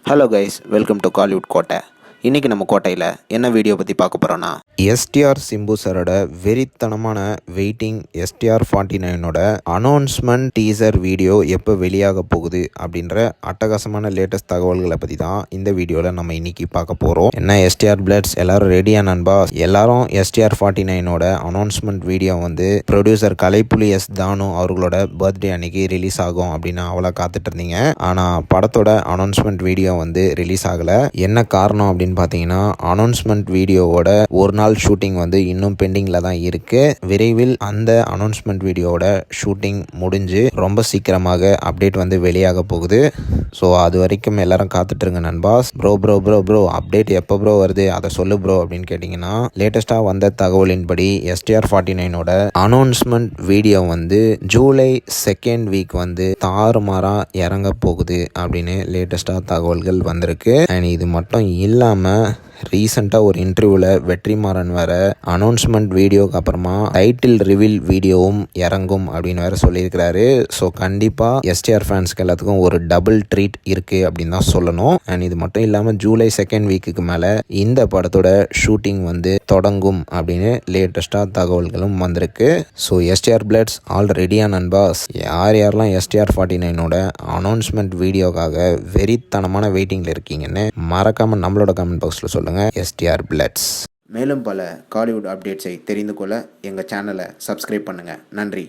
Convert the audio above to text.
Hello guys, welcome to Kollywood கோட்டை. இன்றைக்கி நம்ம கோட்டையில் என்ன வீடியோ பற்றி பார்க்க போகிறோன்னா, எஸ்டிஆர் சிம்பு சாரோட வெறித்தனமான வெயிட்டிங் எஸ்டிஆர் 49ஓட அனௌன்ஸ்மெண்ட் டீசர் வீடியோ எப்போ வெளியாக போகுது அப்படின்ற அட்டகாசமான லேட்டஸ்ட் தகவல்களை பற்றி தான் இந்த வீடியோவில் நம்ம இன்றைக்கி பார்க்க போகிறோம். என்ன எஸ்டிஆர் பிளட்ஸ் எல்லோரும் ரெடியா நண்பா? எல்லாரும் எஸ்டிஆர் 49ஓட அனௌன்ஸ்மெண்ட் வீடியோ வந்து ப்ரொடியூசர் கலைப்புலி எஸ் தானு அவர்களோட பர்த்டே அன்னைக்கு ரிலீஸ் ஆகும் அப்படின்னு அவ்வளோ காத்துட்டு இருந்தீங்க. ஆனால் படத்தோட அனௌன்ஸ்மெண்ட் வீடியோ வந்து ரிலீஸ் ஆகலை. என்ன காரணம் அப்படின்னு பார்த்தீங்கன்னா, அனௌன்ஸ்மெண்ட் வீடியோவோட ஒரு நாள் ஷூட்டிங் வந்து இன்னும் பெண்டிங்கில் தான் இருக்குது. விரைவில் அந்த அனௌன்ஸ்மெண்ட் வீடியோவோட ஷூட்டிங் முடிஞ்சு ரொம்ப சீக்கிரமாக அப்டேட் வந்து வெளியாக போகுது. ஸோ அது வரைக்கும் எல்லாரும் காத்துட்ருங்க நண்பாஸ். ப்ரோ அப்டேட் எப்போ ப்ரோ வருது, அதை சொல்லு ப்ரோ அப்படின்னு கேட்டிங்கன்னா, லேட்டஸ்ட்டாக வந்த தகவலின்படி எஸ்டிஆர் 49ஓட அனௌன்ஸ்மெண்ட் வீடியோ வந்து ஜூலை 2nd வீக் வந்து தாறுமாறாக இறங்க போகுது அப்படின்னு லேட்டஸ்ட்டாக தகவல்கள் வந்திருக்கு. அண்ட் இது மட்டும் இல்லாமல் ரீசெண்டாக ஒரு இன்டர்வியூவில் வெற்றிமாறன் வேற அனௌன்ஸ்மெண்ட் வீடியோக்கு அப்புறமா டைட்டில் ரிவீல் வீடியோவும் இறங்கும் அப்படின்னு வேற சொல்லியிருக்கிறாரு. ஸோ கண்டிப்பாக எஸ்டிஆர் ஃபேன்ஸ்க்கு எல்லாத்துக்கும் ஒரு டபுள் ட்ரீட் இருக்குது அப்படின்னு தான் சொல்லணும். அண்ட் இது மட்டும் இல்லாமல் ஜூலை 2nd வீக்குக்கு மேலே இந்த படத்தோட ஷூட்டிங் வந்து தொடங்கும் அப்படின்னு லேட்டஸ்ட்டாக தகவல்களும் வந்திருக்கு. ஸோ எஸ்டிஆர் பிளட்ஸ் ஆல் ரெடியா நண்பாஸ்? யாரெல்லாம் எஸ்டிஆர் 49ஓட அனௌன்ஸ்மெண்ட் வீடியோக்காக வெறித்தனமான வெயிட்டிங்கில் இருக்கீங்கன்னு மறக்காமல் நம்மளோட கமெண்ட் பாக்ஸில் சொல்லுங்கள். எஸ்டிஆர் பிளட்ஸ். மேலும் பல காலிவுட் அப்டேட்ஸை தெரிந்து கொள்ள எங்கள் சேனலை சப்ஸ்கிரைப் பண்ணுங்கள். நன்றி.